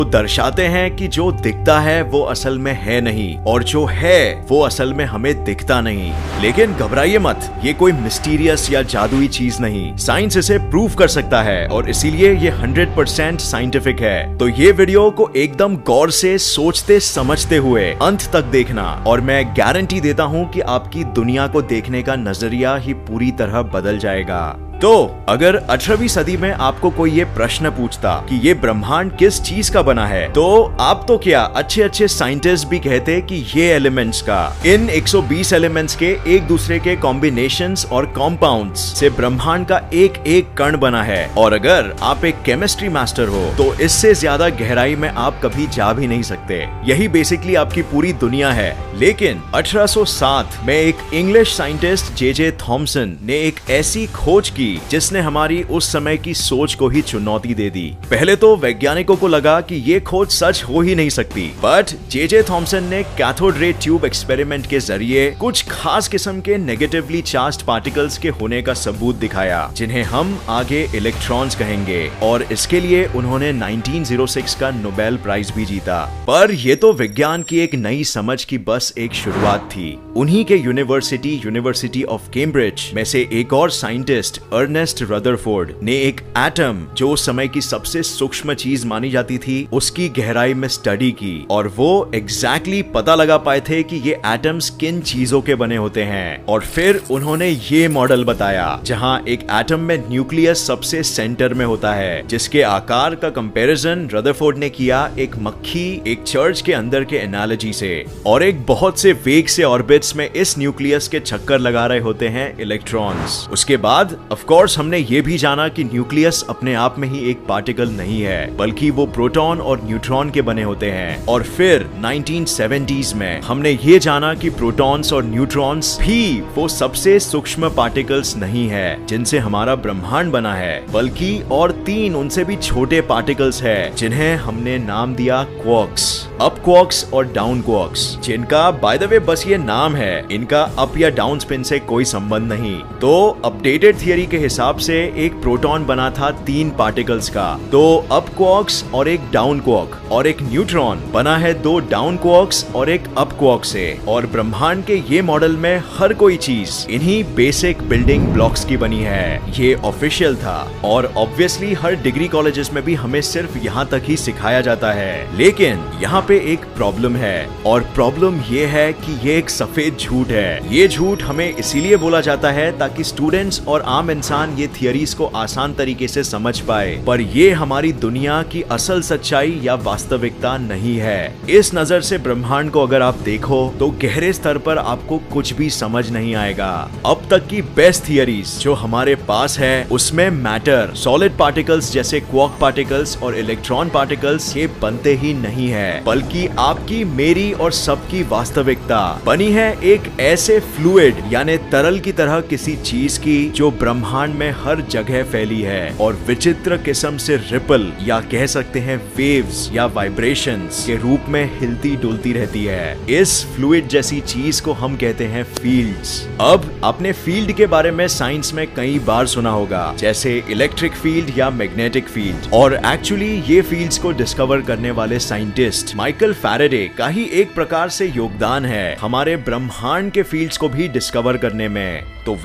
तो दर्शाते हैं कि जो दिखता है वो असल में है नहीं और जो है वो असल में हमें दिखता नहीं। लेकिन घबराइए मत, ये कोई मिस्टीरियस या जादुई चीज नहीं, साइंस इसे प्रूव कर सकता है और इसीलिए ये 100% साइंटिफिक है। तो ये वीडियो को एकदम गौर से सोचते समझते हुए अंत तक देखना और मैं गारंटी देता हूँ कि आपकी दुनिया को देखने का नजरिया ही पूरी तरह बदल जाएगा। तो अगर 18वीं सदी में आपको कोई ये प्रश्न पूछता कि ये ब्रह्मांड किस चीज का बना है, तो आप तो क्या अच्छे अच्छे साइंटिस्ट भी कहते कि ये एलिमेंट्स का, इन 120 एलिमेंट्स के एक दूसरे के कॉम्बिनेशंस और कॉम्पाउंड्स से ब्रह्मांड का एक एक कण बना है। और अगर आप एक केमिस्ट्री मास्टर हो तो इससे ज्यादा गहराई में आप कभी जा भी नहीं सकते। यही बेसिकली आपकी पूरी दुनिया है। लेकिन 1807 में एक इंग्लिश साइंटिस्ट जे थॉमसन ने एक ऐसी खोज की जिसने हमारी उस समय की सोच को ही चुनौती दे दी। पहले तो वैज्ञानिकों को लगा कि ये खोज सच हो ही नहीं सकती, बट जे थॉमसन ने कैथोड रे ट्यूब एक्सपेरिमेंट के जरिए कुछ खास किस्म के नेगेटिवली चार्ज्ड पार्टिकल्स के होने का सबूत दिखाया, जिन्हें हम आगे इलेक्ट्रॉन्स कहेंगे, और इसके लिए उन्होंने 1906 का नोबेल प्राइज भी जीता। पर यह तो विज्ञान की एक नई समझ की बस एक शुरुआत थी। उन्हीं के यूनिवर्सिटी ऑफ कैम्ब्रिज में से एक और साइंटिस्ट अर्नेस्ट रदरफोर्ड ने एक एटम, जो उस समय की सबसे सूक्ष्म चीज मानी जाती थी, उसकी गहराई में स्टडी की और वो एग्जैक्टली पता लगा पाए थे कि ये एटम्स किन चीजों के बने होते हैं। और फिर उन्होंने ये मॉडल बताया जहां एक एटम में न्यूक्लियस सबसे सेंटर में होता है, जिसके आकार का कंपैरिजन रदरफोर्ड ने किया एक मक्खी एक चर्च के अंदर के एनालॉजी से, और एक बहुत से वेग से ऑर्बिट्स में इस न्यूक्लियस के चक्कर लगा रहे होते हैं इलेक्ट्रॉन्स। उसके बाद ऑफ कोर्स हमने ये भी जाना कि न्यूक्लियस अपने आप में ही एक पार्टिकल नहीं है, बल्कि वो प्रोटॉन और न्यूट्रॉन के बने होते हैं। और फिर 1970s में हमने ये जाना कि प्रोटॉन्स और न्यूट्रॉन्स भी वो सबसे सूक्ष्म पार्टिकल्स नहीं है जिनसे हमारा ब्रह्मांड बना है, बल्कि और 3 उनसे भी छोटे पार्टिकल्स है जिन्हें हमने नाम दिया क्वार्क्स, अप क्वार्क्स और डाउन क्वार्क्स, जिनका बाय द वे बस ये नाम है, इनका अप या डाउन स्पिन से कोई संबंध नहीं। तो अपडेटेड थियरी के हिसाब से एक प्रोटॉन बना था 3 पार्टिकल्स का, 2 अप क्वार्क्स और एक डाउन क्वार्क, और एक न्यूट्रॉन बना है 2 डाउन क्वार्क्स और एक अप क्वार्क से। और ब्रह्मांड के ये मॉडल में हर कोई चीज इन्हीं बेसिक बिल्डिंग ब्लॉक्स की बनी है। ये ऑफिशियल था और ऑब्वियसली हर डिग्री कॉलेजेस में भी हमें सिर्फ यहाँ तक ही सिखाया जाता है। लेकिन यहाँ पे एक प्रॉब्लम है, और प्रॉब्लम ये है कि ये एक सफेद झूठ है। ये झूठ हमें इसीलिए बोला जाता है ताकि स्टूडेंट्स और आम इंसान ये थियरीज को आसान तरीके से समझ पाए, पर ये हमारी दुनिया की असल सच्चाई या वास्तविकता नहीं है। इस नजर से ब्रह्मांड को अगर आप देखो तो गहरे स्तर पर आपको कुछ भी समझ नहीं आएगा। अब तक की बेस्ट थियरीज जो हमारे पास है उसमें मैटर, सॉलिड पार्टिकल्स जैसे क्वार्क पार्टिकल्स और इलेक्ट्रॉन पार्टिकल्स ये बनते ही नहीं है, बल्कि आपकी, मेरी और सबकी वास्तविकता बनी है एक ऐसे फ्लूइड यानी तरल की तरह किसी चीज की जो ब्रह्मांड में हर जगह फैली है और विचित्र किस्म से रिपल या कह सकते हैं वेव्स या वाइब्रेशंस के रूप में हिलती डुलती रहती है। इस फ्लूइड जैसी चीज को हम कहते हैं फील्ड्स। अब आपने फील्ड के बारे में साइंस में कई बार सुना होगा, जैसे इलेक्ट्रिक फील्ड या मैग्नेटिक फील्ड, और एक्चुअली ये फील्ड्स को डिस्कवर करने वाले साइंटिस्ट माइकल फैराडे का ही एक प्रकार से योगदान है हमारे ब्रह्मांड के फील्ड्स को भी डिस्कवर करने में। तो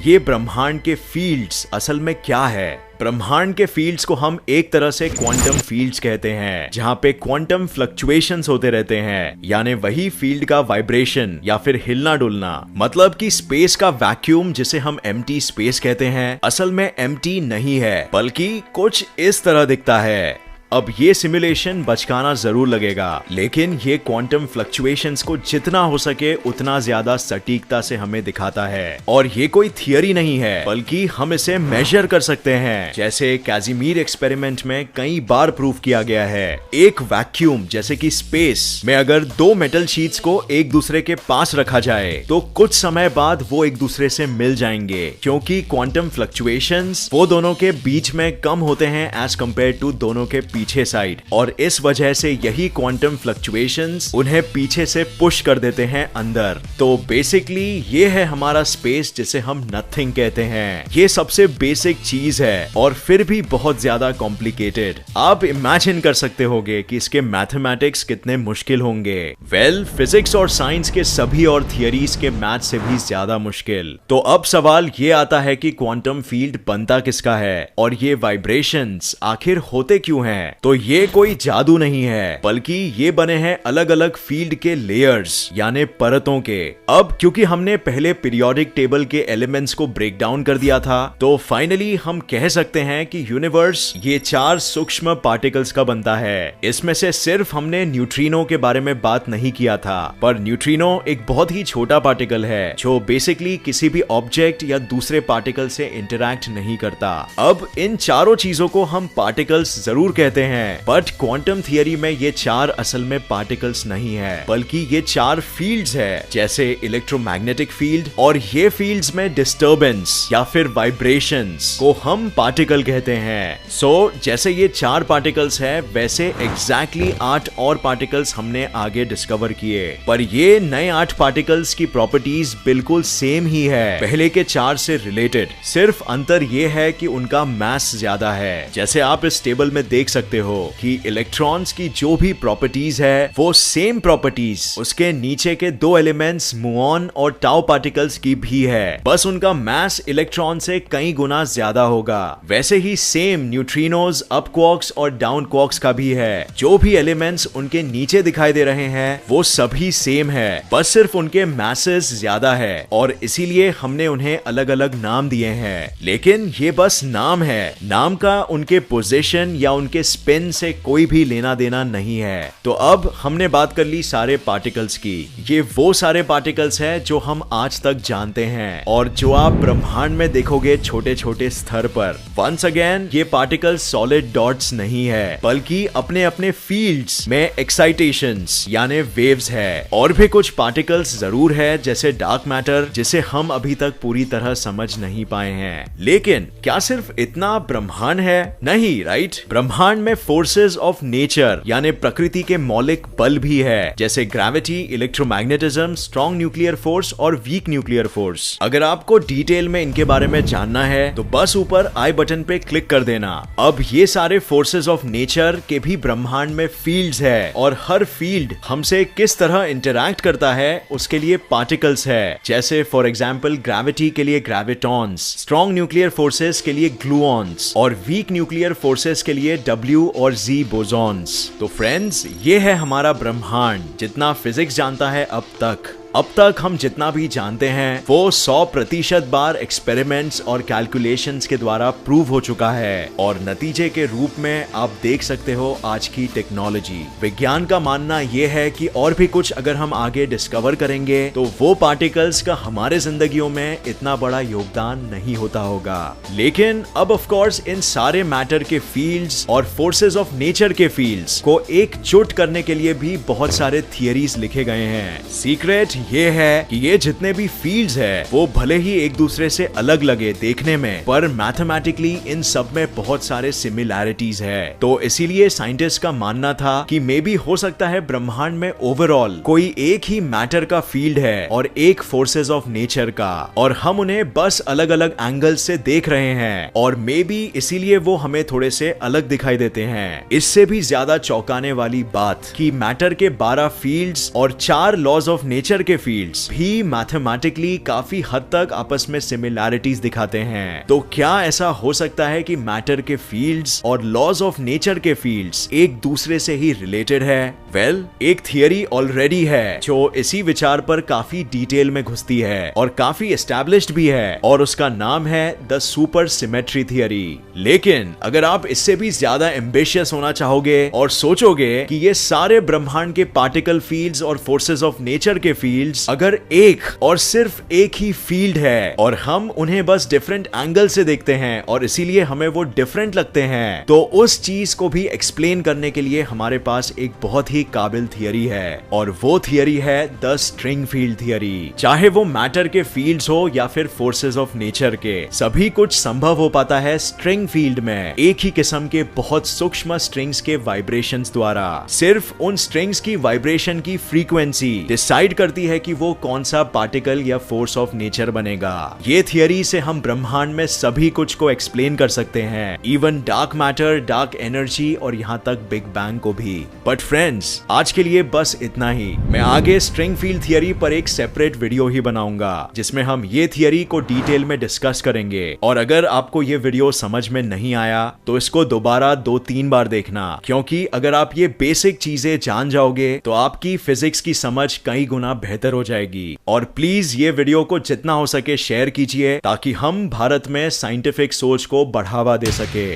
ये ब्रह्मांड के फील्ड्स असल में क्या है? ब्रह्मांड के फील्ड्स को हम एक तरह से क्वांटम फील्ड्स कहते हैं, जहां पे क्वांटम फ्लक्चुएशंस होते रहते हैं, यानी वही फील्ड का वाइब्रेशन या फिर हिलना डुलना। मतलब कि स्पेस का वैक्यूम जिसे हम एम्प्टी स्पेस कहते हैं, असल में एम्प्टी नहीं है, बल्कि कुछ इस तरह दिखता है। अब ये सिमुलेशन बचकाना जरूर लगेगा, लेकिन ये क्वांटम फ्लक्चुएशंस को जितना हो सके उतना ज्यादा सटीकता से हमें दिखाता है। और ये कोई थियरी नहीं है, बल्कि हम इसे मेजर कर सकते हैं, जैसे कैजिमीर एक्सपेरिमेंट में कई बार प्रूव किया गया है। एक वैक्यूम जैसे कि स्पेस में अगर 2 मेटल शीट्स को एक दूसरे के पास रखा जाए तो कुछ समय बाद वो एक दूसरे से मिल जाएंगे, क्योंकि क्वांटम फ्लक्चुएशंस वो दोनों के बीच में कम होते हैं एज कंपेयर टू दोनों के पीछे साइड, और इस वजह से यही क्वांटम फ्लक्चुएशंस उन्हें पीछे से पुश कर देते हैं अंदर। तो बेसिकली ये है हमारा स्पेस जिसे हम नथिंग कहते हैं। ये सबसे बेसिक चीज है और फिर भी बहुत ज्यादा कॉम्प्लिकेटेड। आप इमेजिन कर सकते होंगे कि इसके मैथमेटिक्स कितने मुश्किल होंगे। वेल, फिजिक्स और साइंस के सभी और थियरीज के मैथ से भी ज्यादा मुश्किल। तो अब सवाल ये आता है कि क्वांटम फील्ड बनता किसका है और ये वाइब्रेशंस आखिर होते क्यों हैं? तो ये कोई जादू नहीं है, बल्कि ये बने हैं अलग अलग फील्ड के लेयर्स यानी परतों के। अब क्योंकि हमने पहले पीरियोडिक टेबल के एलिमेंट्स को ब्रेक डाउन कर दिया था, तो फाइनली हम कह सकते हैं कि यूनिवर्स ये 4 सूक्ष्म पार्टिकल्स का बनता है। इसमें से सिर्फ हमने न्यूट्रिनो के बारे में बात नहीं किया था, पर न्यूट्रिनो एक बहुत ही छोटा पार्टिकल है जो बेसिकली किसी भी ऑब्जेक्ट या दूसरे पार्टिकल से इंटरैक्ट नहीं करता। अब इन चारों चीजों को हम पार्टिकल्स जरूर कहते हैं, बट क्वांटम थियरी में ये 4 असल में पार्टिकल्स नहीं है, बल्कि ये 4 फील्ड्स है, जैसे इलेक्ट्रोमैग्नेटिक फील्ड, और ये फील्ड्स में डिस्टर्बेंस या फिर वाइब्रेशंस को हम पार्टिकल कहते हैं। सो जैसे ये 4 पार्टिकल्स है, वैसे एग्जैक्टली 8 और पार्टिकल्स हमने आगे डिस्कवर किए, पर ये नए 8 पार्टिकल्स की प्रॉपर्टीज बिल्कुल सेम ही है पहले के 4 से रिलेटेड। सिर्फ अंतर ये है कि उनका मास ज्यादा है। जैसे आप इस टेबल में देख सकते हो कि इलेक्ट्रॉन्स की जो भी प्रॉपर्टीज है वो सेम प्रॉपर्टीज उसके नीचे के 2 एलिमेंट्स मुऑन और टाउ पार्टिकल्स की भी है, बस उनका मास इलेक्ट्रॉन से कई गुना ज्यादा होगा। वैसे ही सेम न्यूट्रिनोज, अप क्वार्क्स और डाउन क्वार्क्स का भी है। जो भी एलिमेंट्स उनके नीचे दिखाई दे रहे हैं वो सभी सेम है, बस सिर्फ उनके मैसेस ज्यादा है और इसीलिए हमने उन्हें अलग अलग नाम दिए हैं। लेकिन ये बस नाम है, नाम का उनके पोजीशन या उनके स्पिन से कोई भी लेना देना नहीं है। तो अब हमने बात कर ली सारे पार्टिकल्स की। ये वो सारे पार्टिकल्स हैं जो हम आज तक जानते हैं और जो आप ब्रह्मांड में देखोगे छोटे छोटे स्तर पर। वंस अगेन, ये पार्टिकल्स सॉलिड डॉट्स नहीं है, बल्कि अपने अपने फील्ड्स में एक्साइटेशंस यानी वेव्स है। और भी कुछ पार्टिकल्स जरूर है, जैसे डार्क मैटर, जिसे हम अभी तक पूरी तरह समझ नहीं पाए हैं। लेकिन क्या सिर्फ इतना ब्रह्मांड है? नहीं, राइट? ब्रह्मांड में फोर्सेस ऑफ नेचर यानी प्रकृति के मौलिक बल भी है, जैसे gravity, electromagnetism, strong nuclear force और वीक न्यूक्लियर फोर्स। अगर आपको डिटेल में इनके बारे में जानना है तो बस ऊपर आई बटन पे क्लिक कर देना। अब ये सारे फोर्सेस ऑफ नेचर के भी ब्रह्मांड में फील्ड्स है और हर फील्ड हमसे किस तरह इंटरैक्ट करता है उसके लिए पार्टिकल्स है। जैसे फॉर एग्जांपल ग्रेविटी के लिए ग्रेविटॉन्स, स्ट्रॉन्ग न्यूक्लियर फोर्सेस के लिए ग्लूऑन्स और वीक न्यूक्लियर फोर्सेस के लिए W और Z बोसॉन्स। तो फ्रेंड्स, ये है हमारा ब्रह्मांड जितना फिजिक्स जानता है अब तक। अब तक हम जितना भी जानते हैं वो 100% बार एक्सपेरिमेंट्स और कैलकुलेशंस के द्वारा प्रूव हो चुका है और नतीजे के रूप में आप देख सकते हो आज की टेक्नोलॉजी। विज्ञान का मानना यह है कि और भी कुछ अगर हम आगे डिस्कवर करेंगे तो वो पार्टिकल्स का हमारे जिंदगियों में इतना बड़ा योगदान नहीं होता होगा। लेकिन अब ऑफ कोर्स इन सारे मैटर के फील्ड्स और फोर्सेस ऑफ नेचर के फील्ड्स को एकजुट करने के लिए भी बहुत सारे थियरीज लिखे गए हैं। सीक्रेट ये है कि ये जितने भी फील्ड्स है वो भले ही एक दूसरे से अलग लगे देखने में, पर मैथमेटिकली इन सब में बहुत सारे सिमिलैरिटीज है। तो इसीलिए साइंटिस्ट का मानना था कि मे बी हो सकता है ब्रह्मांड में ओवरऑल कोई एक ही मैटर का फील्ड है और एक फोर्सेस ऑफ नेचर का, और हम उन्हें बस अलग अलग एंगल से देख रहे हैं और मे बी इसीलिए वो हमें थोड़े से अलग दिखाई देते हैं। इससे भी ज्यादा चौंकाने वाली बात कि मैटर के 12 फील्ड्स और 4 लॉज ऑफ नेचर के फील्ड्स भी मैथमेटिकली काफी हद तक आपस में सिमिलैरिटीज दिखाते हैं। तो क्या ऐसा हो सकता है कि मैटर के फील्ड्स और लॉज ऑफ नेचर के फील्ड्स एक दूसरे से ही रिलेटेड है? वेल, एक थियरी ऑलरेडी है जो इसी विचार पर काफी डिटेल में घुसती है और काफी एस्टैब्लिश्ड भी है, और उसका नाम है द सुपर सिमेट्री थियरी। लेकिन अगर आप इससे भी ज्यादा एम्बिशियस होना चाहोगे और सोचोगे कि ये सारे ब्रह्मांड के पार्टिकल फील्ड्स और फोर्सेस ऑफ नेचर के फील्ड फील्ड्स अगर एक और सिर्फ एक ही फील्ड है और हम उन्हें बस डिफरेंट एंगल से देखते हैं और इसीलिए हमें वो डिफरेंट लगते हैं, तो उस चीज को भी एक्सप्लेन करने के लिए हमारे पास एक बहुत ही काबिल थियरी है और वो थियरी है द स्ट्रिंग फील्ड थियरी। चाहे वो मैटर के फील्ड्स हो या फिर फोर्सेस ऑफ नेचर के, सभी कुछ संभव हो पाता है स्ट्रिंग फील्ड में एक ही किस्म के बहुत सूक्ष्म स्ट्रिंग्स के वाइब्रेशंस द्वारा। सिर्फ उन स्ट्रिंग्स की वाइब्रेशन की फ्रीक्वेंसी डिसाइड करती है कि वो कौन सा पार्टिकल या फोर्स ऑफ नेचर बनेगा। ये थियरी से हम ब्रह्मांड में सभी कुछ को एक्सप्लेन कर सकते हैं, even dark matter, dark energy और यहाँ तक बिग बैंग को भी। बट फ्रेंड्स, आज के लिए बस इतना ही। मैं आगे स्ट्रिंग फील्ड थियरी पर एक सेपरेट वीडियो ही बनाऊंगा जिसमें हम ये थियरी को डिटेल में डिस्कस करेंगे। और अगर आपको ये वीडियो समझ में नहीं आया तो इसको दोबारा 2-3 बार देखना, क्योंकि अगर आप ये बेसिक चीजें जान जाओगे तो आपकी फिजिक्स की समझ कई गुना बेहतर हो जाएगी। और प्लीज ये वीडियो को जितना हो सके शेयर कीजिए ताकि हम भारत में साइंटिफिक सोच को बढ़ावा दे सके।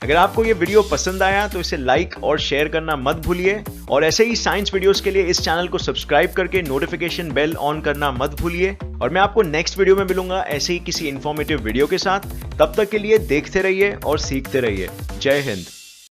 अगर आपको ये वीडियो पसंद आया तो इसे लाइक और शेयर करना मत भूलिए और ऐसे ही साइंस वीडियोस के लिए इस चैनल को सब्सक्राइब करके नोटिफिकेशन बेल ऑन करना मत भूलिए। और मैं आपको नेक्स्ट वीडियो में मिलूंगा ऐसे ही किसी इंफॉर्मेटिव वीडियो के साथ। तब तक के लिए देखते रहिए और सीखते रहिए। जय हिंद।